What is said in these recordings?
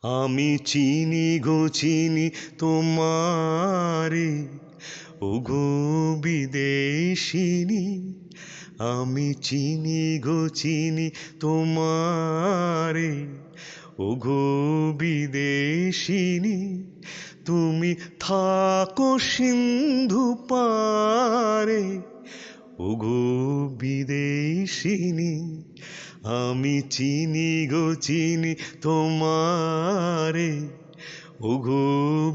আমি চিনি গো চিনি তোমারে, ওগো বিদেশিনী। আমি চিনি গো চিনি তোমারে, ওগো বিদেশিনী। তুমি থাকো সিন্ধু পারে, ওগো বিদেশিনী। আমি চিনি গো চিনি তোমারে, ওগো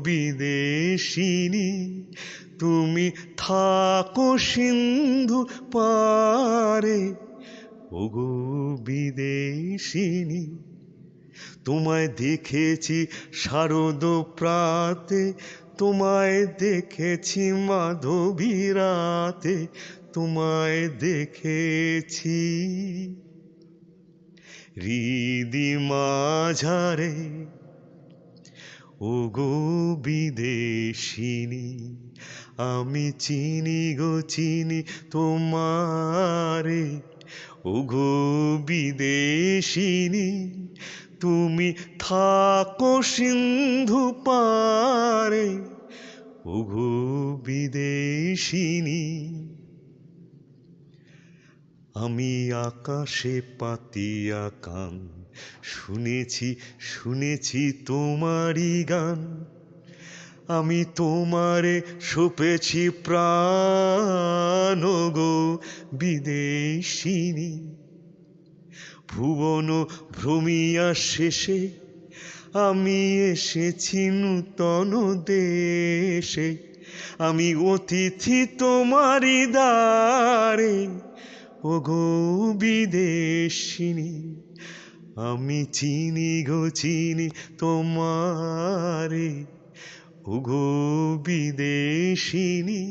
বিদেশিনী। তুমি থাকো সিন্ধু পারে, ওগো বিদেশিনী। তোমায় দেখেছি শারদ প্রাতে, তোমায় দেখেছি মাধবী রাতে, তোমায় দেখেছি হৃদি মাঝারে, ওগো বিদেশিনী। আমি চিনি গো চিনি তোমারে, ওগো বিদেশিনী। তুমি থাকো সিন্ধু পারে, ওগো বিদেশিনী। আমি আকাশে পাতিয়া কান, শুনেছি শুনেছি তোমারই গান। আমি তোমারে সঁপেছি প্রাণ, ওগো বিদেশিনী। ভুবন ভ্রমিয়া শেষে আমি এসেছি নূতন দেশে। আমি অতিথি তোমারি দ্বারে, ওগো বিদেশিনী। আমি চিনি গো চিনি তোমারে, ওগো বিদেশিনী।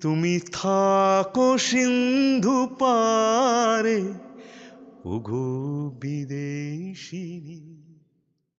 তুমি থাকো সিন্ধু পারে, ওগো বিদেশিনী।